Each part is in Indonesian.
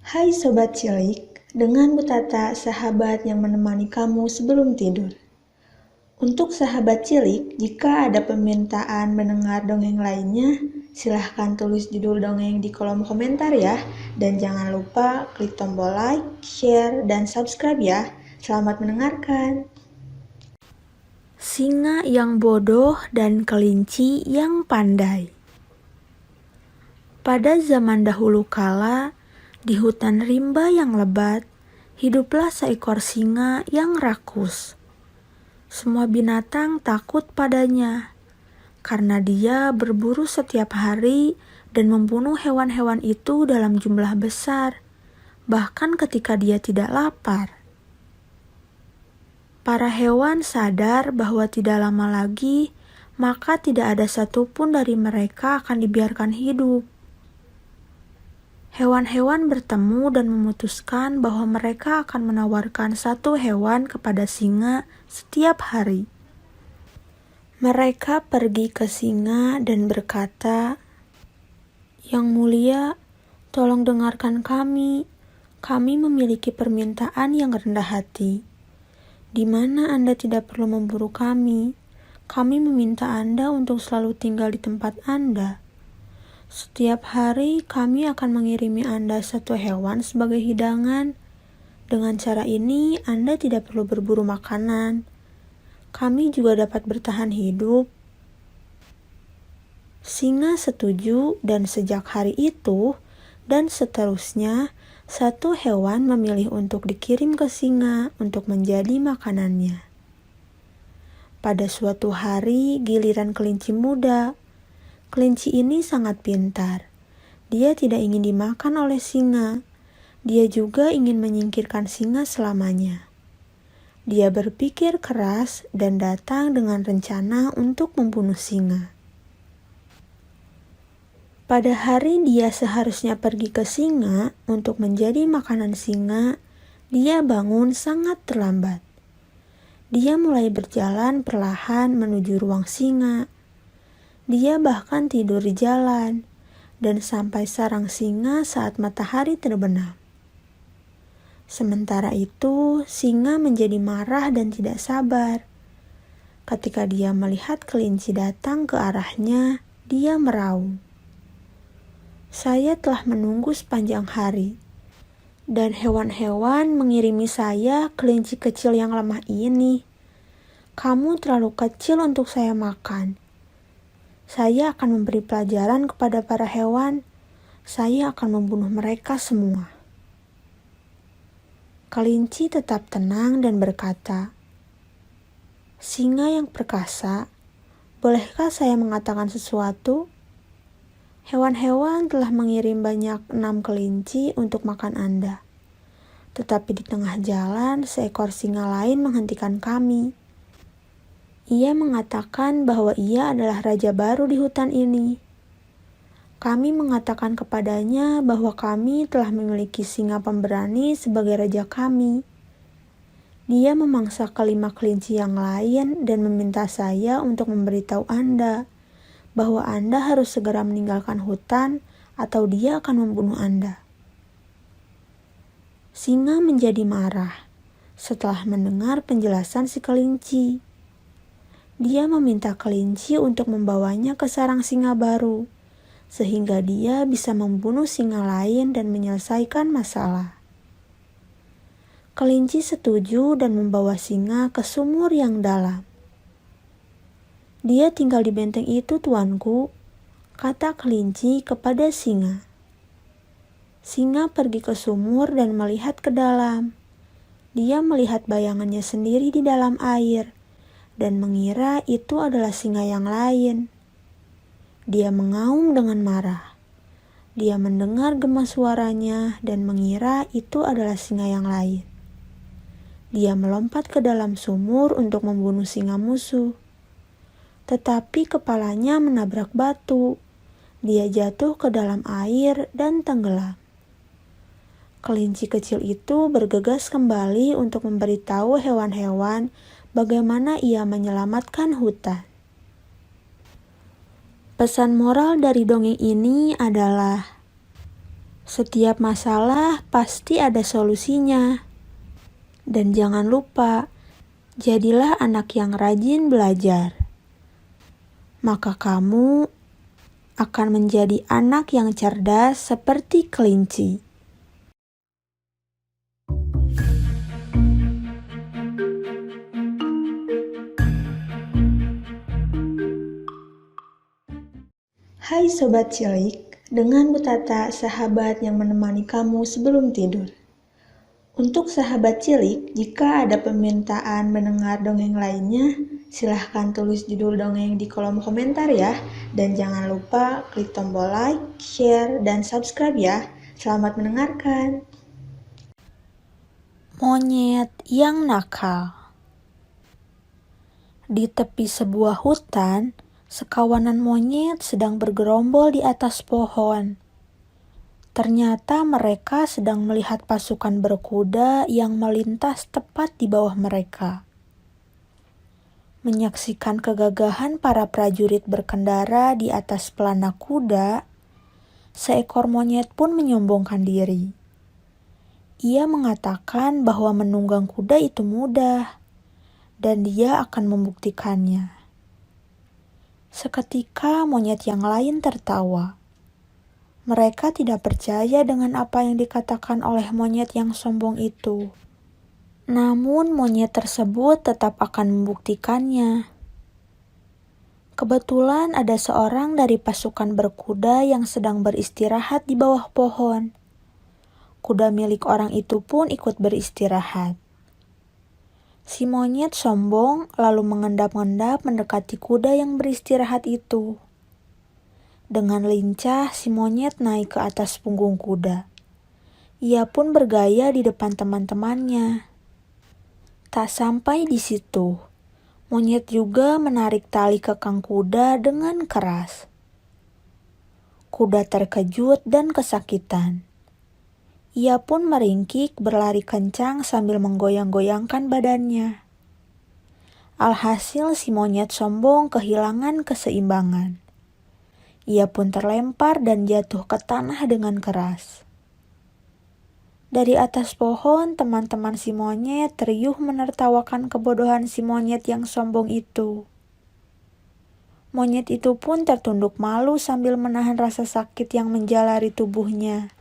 Hai Sobat Cilik, dengan Bu Tata, sahabat yang menemani kamu sebelum tidur. Untuk sahabat cilik, jika ada permintaan mendengar dongeng lainnya, silahkan tulis judul dongeng di kolom komentar ya. Dan jangan lupa klik tombol like, share, dan subscribe ya. Selamat mendengarkan. Singa yang bodoh dan kelinci yang pandai. Pada zaman dahulu kala, di hutan rimba yang lebat, hiduplah seekor singa yang rakus. Semua binatang takut padanya, karena dia berburu setiap hari dan membunuh hewan-hewan itu dalam jumlah besar, bahkan ketika dia tidak lapar. Para hewan sadar bahwa tidak lama lagi, maka tidak ada satupun dari mereka akan dibiarkan hidup. Hewan-hewan bertemu dan memutuskan bahwa mereka akan menawarkan satu hewan kepada singa setiap hari. Mereka pergi ke singa dan berkata, "Yang mulia, tolong dengarkan kami. Kami memiliki permintaan yang rendah hati. Di mana Anda tidak perlu memburu kami. Kami meminta Anda untuk selalu tinggal di tempat Anda. Setiap hari kami akan mengirimi Anda satu hewan sebagai hidangan. Dengan cara ini Anda tidak perlu berburu makanan. Kami juga dapat bertahan hidup." Singa setuju dan sejak hari itu dan seterusnya, satu hewan memilih untuk dikirim ke singa untuk menjadi makanannya. Pada suatu hari, giliran kelinci muda. Kelinci ini sangat pintar. Dia tidak ingin dimakan oleh singa. Dia juga ingin menyingkirkan singa selamanya. Dia berpikir keras dan datang dengan rencana untuk membunuh singa. Pada hari dia seharusnya pergi ke singa untuk menjadi makanan singa, dia bangun sangat terlambat. Dia mulai berjalan perlahan menuju ruang singa. Dia bahkan tidur di jalan dan sampai sarang singa saat matahari terbenam. Sementara itu, singa menjadi marah dan tidak sabar. Ketika dia melihat kelinci datang ke arahnya, dia meraung. "Saya telah menunggu sepanjang hari, dan hewan-hewan mengirimi saya, kelinci kecil yang lemah ini. Kamu terlalu kecil untuk saya makan. Saya akan memberi pelajaran kepada para hewan. Saya akan membunuh mereka semua." Kelinci tetap tenang dan berkata, "Singa yang perkasa, bolehkah saya mengatakan sesuatu? Hewan-hewan telah mengirim banyak 6 kelinci untuk makan Anda. Tetapi di tengah jalan, seekor singa lain menghentikan kami. Ia mengatakan bahwa ia adalah raja baru di hutan ini. Kami mengatakan kepadanya bahwa kami telah memiliki singa pemberani sebagai raja kami. Dia memangsa kelima kelinci yang lain dan meminta saya untuk memberitahu Anda bahwa Anda harus segera meninggalkan hutan atau dia akan membunuh Anda." Singa menjadi marah setelah mendengar penjelasan si kelinci. Dia meminta kelinci untuk membawanya ke sarang singa baru, sehingga dia bisa membunuh singa lain dan menyelesaikan masalah. Kelinci setuju dan membawa singa ke sumur yang dalam. "Dia tinggal di benteng itu, tuanku," kata kelinci kepada singa. Singa pergi ke sumur dan melihat ke dalam. Dia melihat bayangannya sendiri di dalam air dan mengira itu adalah singa yang lain. Dia mengaum dengan marah. Dia mendengar gema suaranya dan mengira itu adalah singa yang lain. Dia melompat ke dalam sumur untuk membunuh singa musuh. Tetapi kepalanya menabrak batu. Dia jatuh ke dalam air dan tenggelam. Kelinci kecil itu bergegas kembali untuk memberitahu hewan-hewan bagaimana ia menyelamatkan hutan. Pesan moral dari dongeng ini adalah Setiap masalah pasti ada solusinya. Dan jangan lupa, jadilah anak yang rajin belajar. Maka kamu akan menjadi anak yang cerdas seperti kelinci. Hai Sobat Cilik, dengan Bu Tata, sahabat yang menemani kamu sebelum tidur. Untuk sahabat cilik, jika ada permintaan mendengar dongeng lainnya, silahkan tulis judul dongeng di kolom komentar ya. Dan jangan lupa klik tombol like, share, dan subscribe ya. Selamat mendengarkan. Monyet yang nakal. Di tepi sebuah hutan, sekawanan monyet sedang bergerombol di atas pohon. Ternyata mereka sedang melihat pasukan berkuda yang melintas tepat di bawah mereka. Menyaksikan kegagahan para prajurit berkendara di atas pelana kuda, seekor monyet pun menyombongkan diri. Ia mengatakan bahwa menunggang kuda itu mudah, dan dia akan membuktikannya. Seketika monyet yang lain tertawa. Mereka tidak percaya dengan apa yang dikatakan oleh monyet yang sombong itu. Namun monyet tersebut tetap akan membuktikannya. Kebetulan ada seorang dari pasukan berkuda yang sedang beristirahat di bawah pohon. Kuda milik orang itu pun ikut beristirahat. Si monyet sombong lalu mengendap-endap mendekati kuda yang beristirahat itu. Dengan lincah, si monyet naik ke atas punggung kuda. Ia pun bergaya di depan teman-temannya. Tak sampai di situ, monyet juga menarik tali kekang kuda dengan keras. Kuda terkejut dan kesakitan. Ia pun meringkik berlari kencang sambil menggoyang-goyangkan badannya. Alhasil si monyet sombong kehilangan keseimbangan. Ia pun terlempar dan jatuh ke tanah dengan keras. Dari atas pohon, teman-teman si monyet riuh menertawakan kebodohan si monyet yang sombong itu. Monyet itu pun tertunduk malu sambil menahan rasa sakit yang menjalari tubuhnya.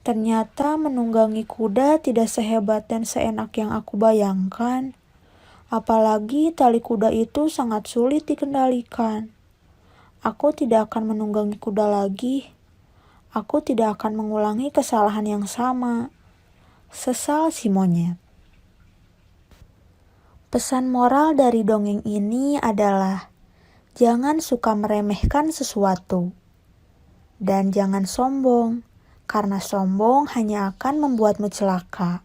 Ternyata menunggangi kuda tidak sehebat dan seenak yang aku bayangkan. Apalagi tali kuda itu sangat sulit dikendalikan. Aku tidak akan menunggangi kuda lagi. Aku tidak akan mengulangi kesalahan yang sama. Sesal si monyet. Pesan moral dari dongeng ini adalah, jangan suka meremehkan sesuatu. Dan jangan sombong, karena sombong hanya akan membuatmu celaka.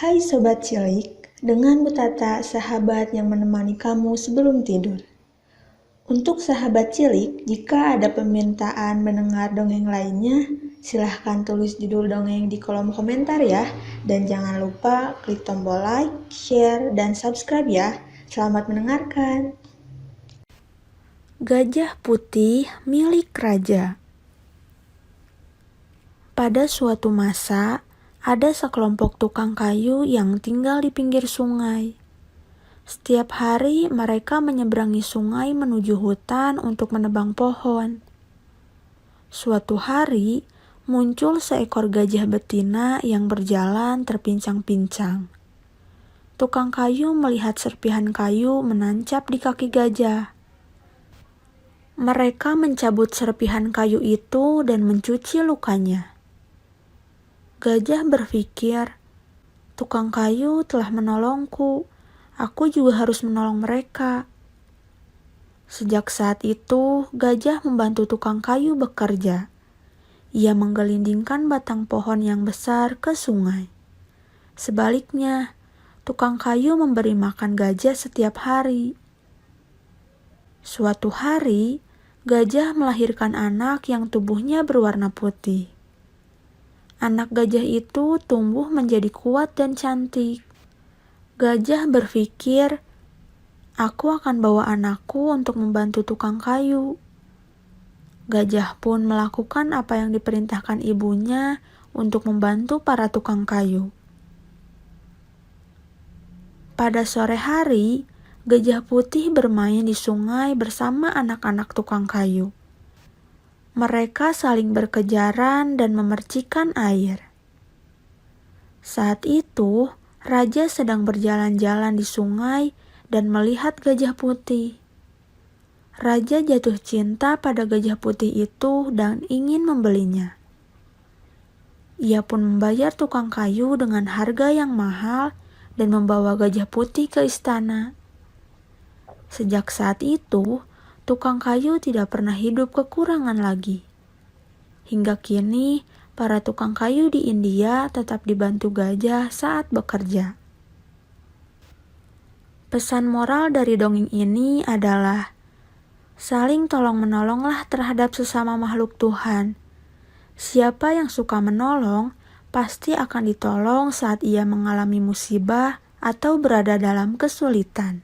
Hai Sobat Cilik, dengan Bu Tata, sahabat yang menemani kamu sebelum tidur. Untuk sahabat cilik, jika ada permintaan mendengar dongeng lainnya, silahkan tulis judul dongeng di kolom komentar ya. Dan jangan lupa klik tombol like, share, dan subscribe ya. Selamat mendengarkan. Gajah putih milik raja. Pada suatu masa, ada sekelompok tukang kayu yang tinggal di pinggir sungai. Setiap hari mereka menyeberangi sungai menuju hutan untuk menebang pohon. Suatu hari, muncul seekor gajah betina yang berjalan terpincang-pincang. Tukang kayu melihat serpihan kayu menancap di kaki gajah. Mereka mencabut serpihan kayu itu dan mencuci lukanya. Gajah berpikir, tukang kayu telah menolongku, aku juga harus menolong mereka. Sejak saat itu, gajah membantu tukang kayu bekerja. Ia menggelindingkan batang pohon yang besar ke sungai. Sebaliknya, tukang kayu memberi makan gajah setiap hari. Suatu hari, gajah melahirkan anak yang tubuhnya berwarna putih. Anak gajah itu tumbuh menjadi kuat dan cantik. Gajah berpikir, "Aku akan bawa anakku untuk membantu tukang kayu." Gajah pun melakukan apa yang diperintahkan ibunya untuk membantu para tukang kayu. Pada sore hari, gajah putih bermain di sungai bersama anak-anak tukang kayu. Mereka saling berkejaran dan memercikan air. Saat itu, raja sedang berjalan-jalan di sungai dan melihat gajah putih. Raja jatuh cinta pada gajah putih itu dan ingin membelinya. Ia pun membayar tukang kayu dengan harga yang mahal dan membawa gajah putih ke istana. Sejak saat itu, tukang kayu tidak pernah hidup kekurangan lagi. Hingga kini, para tukang kayu di India tetap dibantu gajah saat bekerja. Pesan moral dari dongeng ini adalah, saling tolong-menolonglah terhadap sesama makhluk Tuhan. Siapa yang suka menolong, pasti akan ditolong saat ia mengalami musibah atau berada dalam kesulitan.